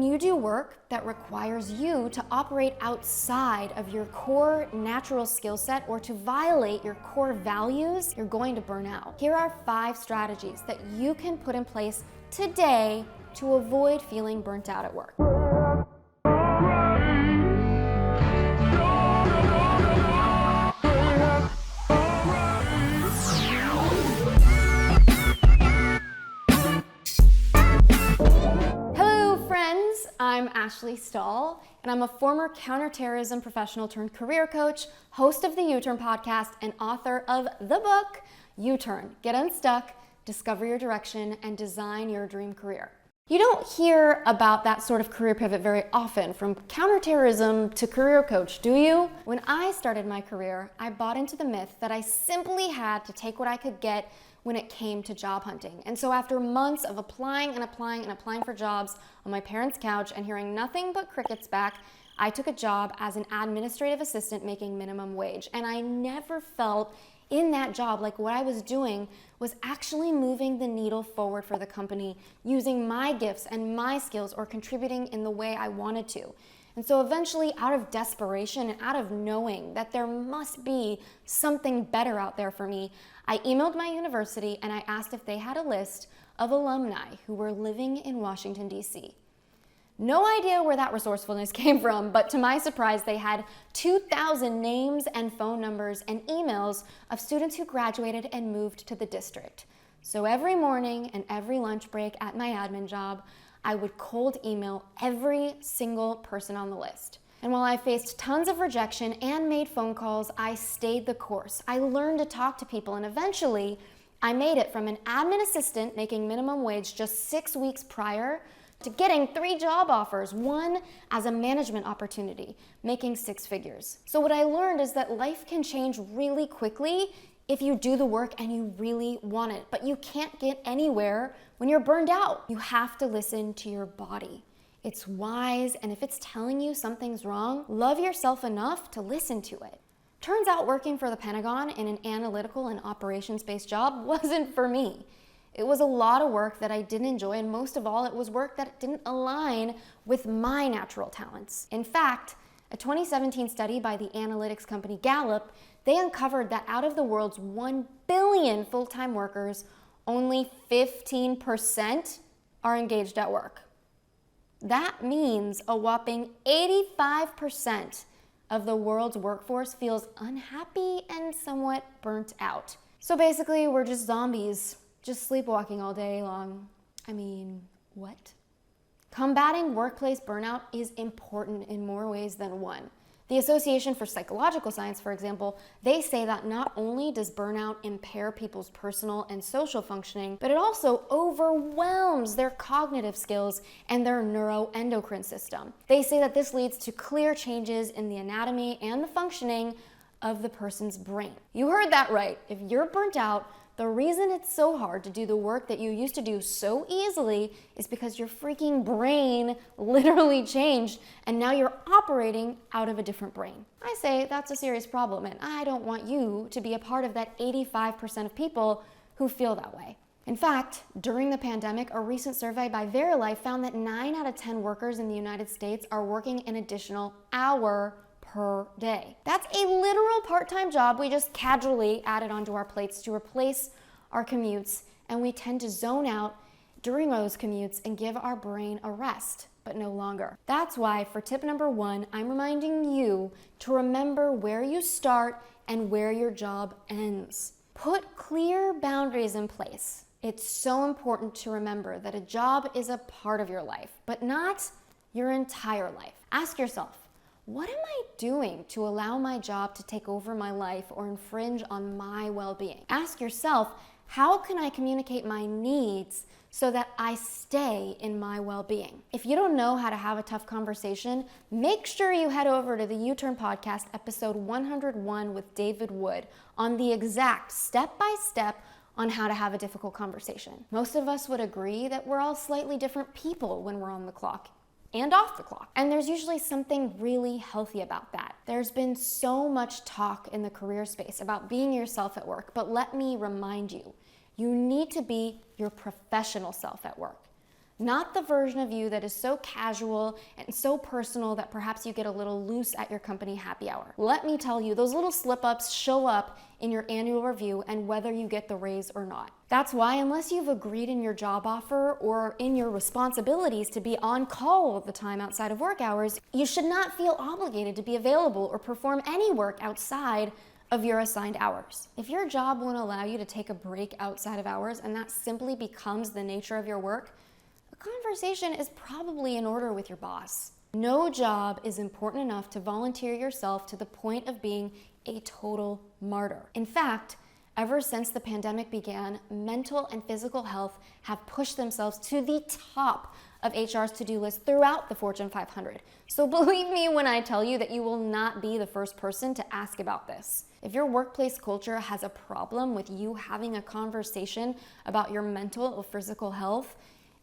when you do work that requires you to operate outside of your core natural skill set or to violate your core values, you're going to burn out. Here are 5 strategies that you can put in place today to avoid feeling burnt out at work. I'm Ashleystahl, and I'm a former counterterrorism professional turned career coach, host of the U-Turn podcast, and author of the book, U-Turn: Get Unstuck, Discover Your Direction, and Design Your Dream Career. You don't hear about that sort of career pivot very often, from counterterrorism to career coach, do you? When I started my career, I bought into the myth that I simply had to take what I could get when it came to job hunting. And so after months of applying for jobs on my parents' couch and hearing nothing but crickets back, I took a job as an administrative assistant making minimum wage. And I never felt in that job like what I was doing was actually moving the needle forward for the company, using my gifts and my skills or contributing in the way I wanted to. And so eventually, out of desperation and out of knowing that there must be something better out there for me, I emailed my university and I asked if they had a list of alumni who were living in Washington, D.C. No idea where that resourcefulness came from, but to my surprise, they had 2,000 names and phone numbers and emails of students who graduated and moved to the district. So every morning and every lunch break at my admin job, I would cold email every single person on the list. And while I faced tons of rejection and made phone calls, I stayed the course. I learned to talk to people, and eventually I made it from an admin assistant making minimum wage just 6 weeks prior to getting 3 job offers, one as a management opportunity, making 6 figures. So what I learned is that life can change really quickly if you do the work and you really want it, but you can't get anywhere when you're burned out. You have to listen to your body. It's wise, and if it's telling you something's wrong, love yourself enough to listen to it. Turns out working for the Pentagon in an analytical and operations-based job wasn't for me. It was a lot of work that I didn't enjoy, and most of all, it was work that didn't align with my natural talents. In fact, a 2017 study by the analytics company Gallup, they uncovered that out of the world's 1 billion full-time workers, only 15% are engaged at work. That means a whopping 85% of the world's workforce feels unhappy and somewhat burnt out. So basically, we're just zombies, just sleepwalking all day long. I mean, what? Combating workplace burnout is important in more ways than one. The Association for Psychological Science, for example, they say that not only does burnout impair people's personal and social functioning, but it also overwhelms their cognitive skills and their neuroendocrine system. They say that this leads to clear changes in the anatomy and the functioning of the person's brain. You heard that right. If you're burnt out, the reason it's so hard to do the work that you used to do so easily is because your freaking brain literally changed and now you're operating out of a different brain. I say that's a serious problem, and I don't want you to be a part of that 85% of people who feel that way. In fact, during the pandemic, a recent survey by Verilife found that 9 out of 10 workers in the United States are working an additional hour per day. That's a literal part-time job we just casually added onto our plates to replace our commutes, and we tend to zone out during those commutes and give our brain a rest, but no longer. That's why for tip number 1, I'm reminding you to remember where you start and where your job ends. Put clear boundaries in place. It's so important to remember that a job is a part of your life, but not your entire life. Ask yourself, what am I doing to allow my job to take over my life or infringe on my well-being? Ask yourself, how can I communicate my needs so that I stay in my well-being? If you don't know how to have a tough conversation, make sure you head over to the U-Turn podcast, episode 101 with David Wood, on the exact step-by-step on how to have a difficult conversation. Most of us would agree that we're all slightly different people when we're on the clock and off the clock. And there's usually something really healthy about that. There's been so much talk in the career space about being yourself at work, but let me remind you, you need to be your professional self at work, not the version of you that is so casual and so personal that perhaps you get a little loose at your company happy hour. Let me tell you, those little slip-ups show up in your annual review and whether you get the raise or not. That's why, unless you've agreed in your job offer or in your responsibilities to be on call all the time outside of work hours, you should not feel obligated to be available or perform any work outside of your assigned hours. If your job won't allow you to take a break outside of hours and that simply becomes the nature of your work, a conversation is probably in order with your boss. No job is important enough to volunteer yourself to the point of being a total martyr. In fact, ever since the pandemic began, mental and physical health have pushed themselves to the top of HR's to-do list throughout the Fortune 500. So believe me when I tell you that you will not be the first person to ask about this. If your workplace culture has a problem with you having a conversation about your mental or physical health,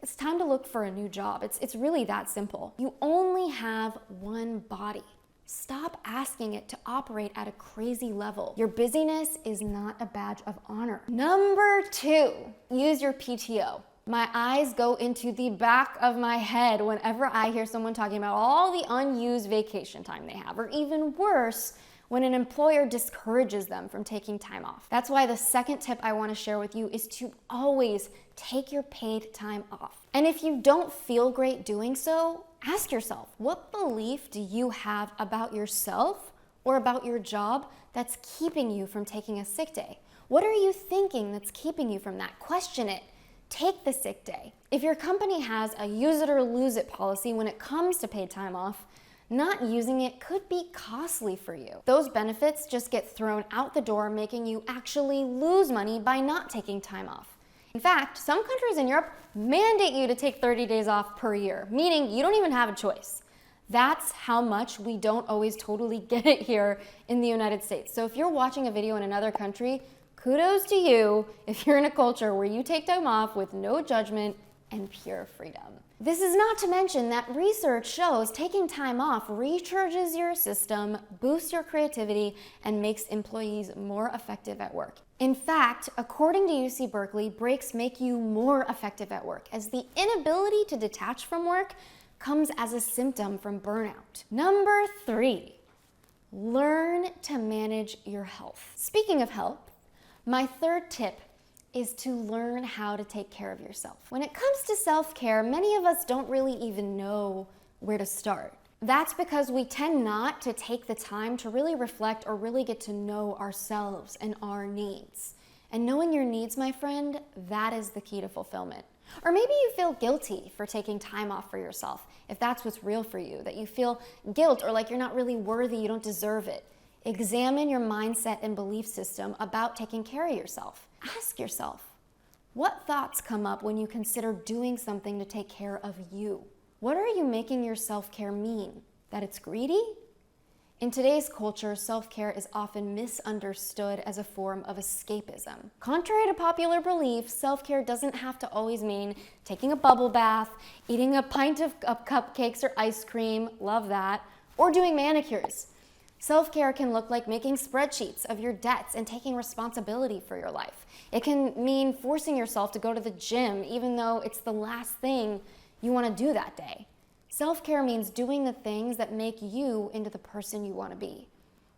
it's time to look for a new job. It's really that simple. You only have one body. Stop asking it to operate at a crazy level. Your busyness is not a badge of honor. Number 2, use your PTO. My eyes go into the back of my head whenever I hear someone talking about all the unused vacation time they have, or even worse, when an employer discourages them from taking time off. That's why the second tip I want to share with you is to always take your paid time off. And if you don't feel great doing so, ask yourself, what belief do you have about yourself or about your job that's keeping you from taking a sick day? What are you thinking that's keeping you from that? Question it. Take the sick day. If your company has a use it or lose it policy when it comes to paid time off, not using it could be costly for you. Those benefits just get thrown out the door, making you actually lose money by not taking time off. In fact, some countries in Europe mandate you to take 30 days off per year, meaning you don't even have a choice. That's how much we don't always totally get it here in the United States. So if you're watching a video in another country, kudos to you if you're in a culture where you take time off with no judgment and pure freedom. This is not to mention that research shows taking time off recharges your system, boosts your creativity, and makes employees more effective at work. In fact, according to UC Berkeley, breaks make you more effective at work, as the inability to detach from work comes as a symptom from burnout. Number 3, learn to manage your health. Speaking of health, my third tip is to learn how to take care of yourself. When it comes to self-care, many of us don't really even know where to start. That's because we tend not to take the time to really reflect or really get to know ourselves and our needs. And knowing your needs, my friend, that is the key to fulfillment. Or maybe you feel guilty for taking time off for yourself, if that's what's real for you, that you feel guilt or like you're not really worthy, you don't deserve it. Examine your mindset and belief system about taking care of yourself. Ask yourself, what thoughts come up when you consider doing something to take care of you? What are you making your self-care mean? That it's greedy? In today's culture, self-care is often misunderstood as a form of escapism. Contrary to popular belief, self-care doesn't have to always mean taking a bubble bath, eating a pint of cupcakes or ice cream, love that, or doing manicures. Self-care can look like making spreadsheets of your debts and taking responsibility for your life. It can mean forcing yourself to go to the gym even though it's the last thing you want to do that day. Self-care means doing the things that make you into the person you want to be.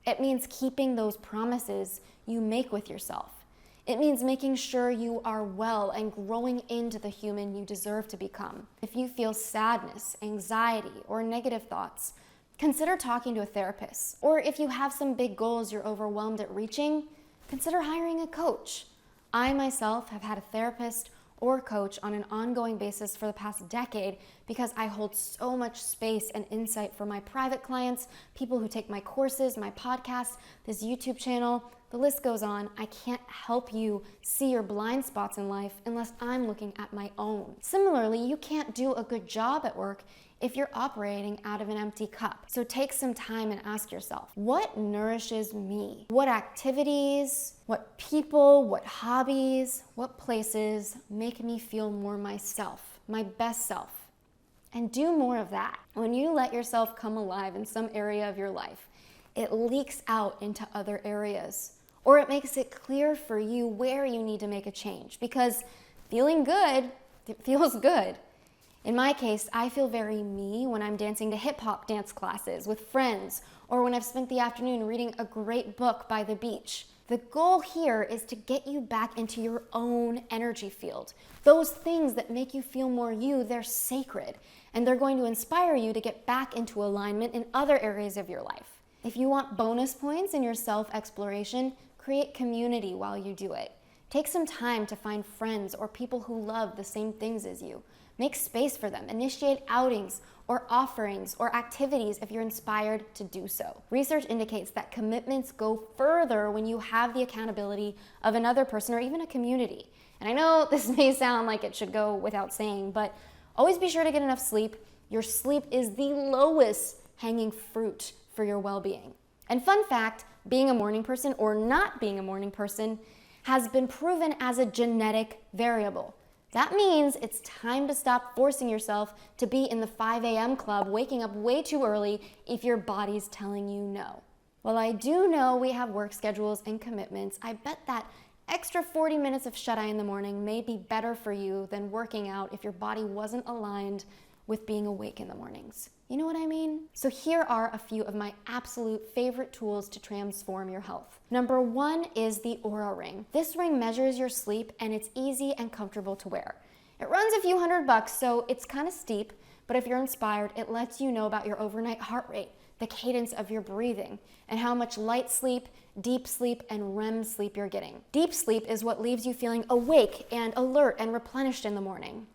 It means keeping those promises you make with yourself. It means making sure you are well and growing into the human you deserve to become. If you feel sadness, anxiety, or negative thoughts, consider talking to a therapist. Or if you have some big goals you're overwhelmed at reaching, consider hiring a coach. I myself have had a therapist or coach on an ongoing basis for the past decade because I hold so much space and insight for my private clients, people who take my courses, my podcast, this YouTube channel, the list goes on. I can't help you see your blind spots in life unless I'm looking at my own. Similarly, you can't do a good job at work if you're operating out of an empty cup. So take some time and ask yourself, what nourishes me? What activities, what people, what hobbies, what places make me feel more myself, my best self? And do more of that. When you let yourself come alive in some area of your life, it leaks out into other areas, or it makes it clear for you where you need to make a change, because feeling good, it feels good. In my case, I feel very me when I'm dancing to hip-hop dance classes with friends, or when I've spent the afternoon reading a great book by the beach. The goal here is to get you back into your own energy field. Those things that make you feel more you, they're sacred, and they're going to inspire you to get back into alignment in other areas of your life. If you want bonus points in your self-exploration, create community while you do it. Take some time to find friends or people who love the same things as you. Make space for them. Initiate outings or offerings or activities if you're inspired to do so. Research indicates that commitments go further when you have the accountability of another person or even a community. And I know this may sound like it should go without saying, but always be sure to get enough sleep. Your sleep is the lowest hanging fruit for your well-being. And fun fact, being a morning person or not being a morning person has been proven as a genetic variable. That means it's time to stop forcing yourself to be in the 5 a.m. club, waking up way too early if your body's telling you no. While I do know we have work schedules and commitments, I bet that extra 40 minutes of shut-eye in the morning may be better for you than working out if your body wasn't aligned with being awake in the mornings. You know what I mean? So here are a few of my absolute favorite tools to transform your health. Number 1 is the Oura Ring. This ring measures your sleep and it's easy and comfortable to wear. It runs a few $100, so it's kind of steep, but if you're inspired, it lets you know about your overnight heart rate, the cadence of your breathing, and how much light sleep, deep sleep, and REM sleep you're getting. Deep sleep is what leaves you feeling awake and alert and replenished in the morning.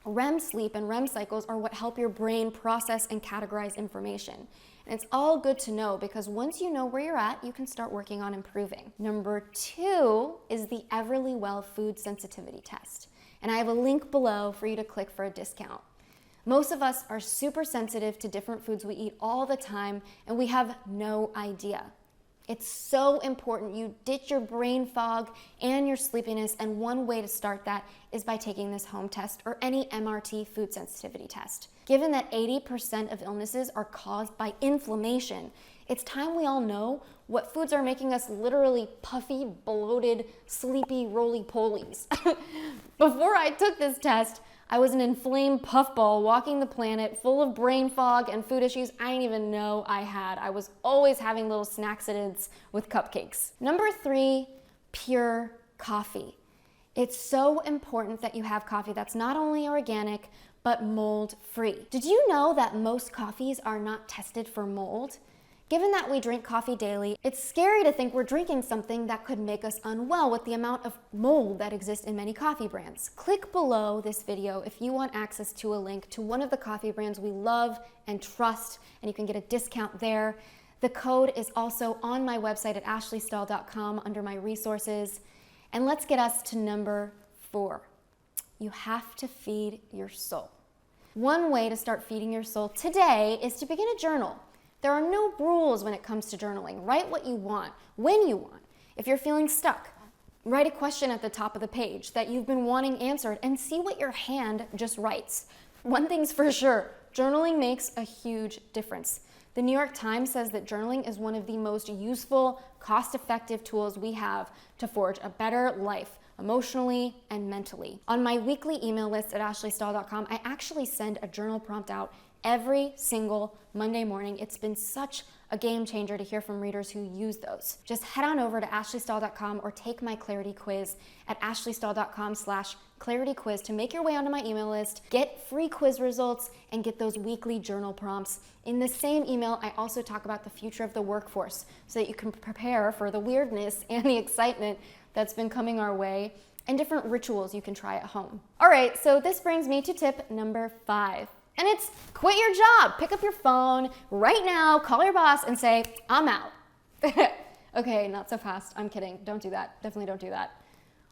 REM sleep and REM cycles are what help your brain process and categorize information. And it's all good to know because once you know where you're at, you can start working on improving. Number 2 is the Everlywell food sensitivity test. And I have a link below for you to click for a discount. Most of us are super sensitive to different foods we eat all the time, and we have no idea. It's so important you ditch your brain fog and your sleepiness, and one way to start that is by taking this home test or any MRT food sensitivity test. Given that 80% of illnesses are caused by inflammation, it's time we all know what foods are making us literally puffy, bloated, sleepy, roly-polies. Before I took this test, I was an inflamed puffball walking the planet full of brain fog and food issues I didn't even know I had. I was always having little snacksidents with cupcakes. Number 3, pure coffee. It's so important that you have coffee that's not only organic, but mold-free. Did you know that most coffees are not tested for mold? Given that we drink coffee daily, it's scary to think we're drinking something that could make us unwell with the amount of mold that exists in many coffee brands. Click below this video if you want access to a link to one of the coffee brands we love and trust, and you can get a discount there. The code is also on my website at ashleystahl.com under my resources. And let's get us to number 4. You have to feed your soul. One way to start feeding your soul today is to begin a journal. There are no rules when it comes to journaling. Write what you want, when you want. If you're feeling stuck, write a question at the top of the page that you've been wanting answered and see what your hand just writes. One thing's for sure, journaling makes a huge difference. The New York Times says that journaling is one of the most useful, cost-effective tools we have to forge a better life, emotionally and mentally. On my weekly email list at ashleystahl.com, I actually send a journal prompt out every single Monday morning. It's been such a game changer to hear from readers who use those. Just head on over to ashleystahl.com or take my clarity quiz at ashleystahl.com/clarity quiz to make your way onto my email list, get free quiz results, and get those weekly journal prompts. In the same email, I also talk about the future of the workforce so that you can prepare for the weirdness and the excitement that's been coming our way, and different rituals you can try at home. All right, so this brings me to tip number 5. And it's quit your job. Pick up your phone right now, call your boss and say, I'm out. Okay, not so fast. I'm kidding. Don't do that. Definitely don't do that.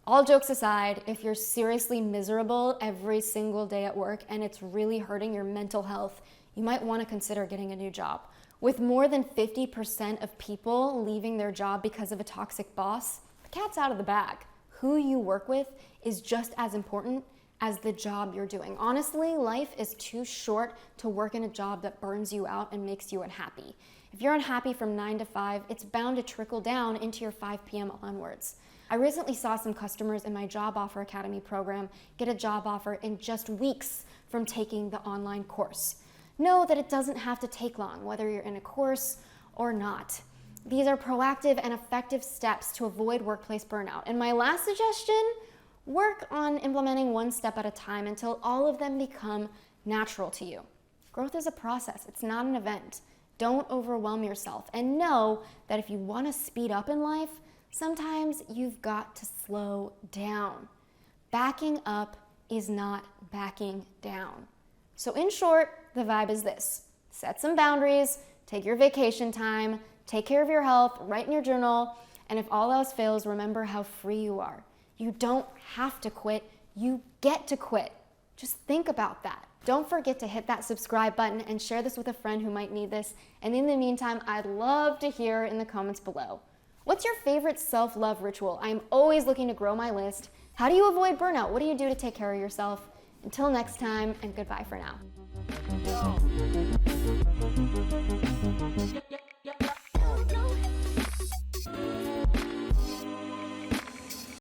All jokes aside, if you're seriously miserable every single day at work and it's really hurting your mental health, you might want to consider getting a new job. With more than 50% of people leaving their job because of a toxic boss, the cat's out of the bag. Who you work with is just as important as the job you're doing. Honestly, life is too short to work in a job that burns you out and makes you unhappy. If you're unhappy from 9 to 5, it's bound to trickle down into your 5 p.m. onwards. I recently saw some customers in my Job Offer Academy program get a job offer in just weeks from taking the online course. Know that it doesn't have to take long, whether you're in a course or not. These are proactive and effective steps to avoid workplace burnout. And my last suggestion, work on implementing one step at a time until all of them become natural to you. Growth is a process, it's not an event. Don't overwhelm yourself, and know that if you want to speed up in life, sometimes you've got to slow down. Backing up is not backing down. So in short, the vibe is this: set some boundaries, take your vacation time, take care of your health, write in your journal, and if all else fails, remember how free you are. You don't have to quit, you get to quit. Just think about that. Don't forget to hit that subscribe button and share this with a friend who might need this. And in the meantime, I'd love to hear in the comments below. What's your favorite self-love ritual? I'm always looking to grow my list. How do you avoid burnout? What do you do to take care of yourself? Until next time, and goodbye for now.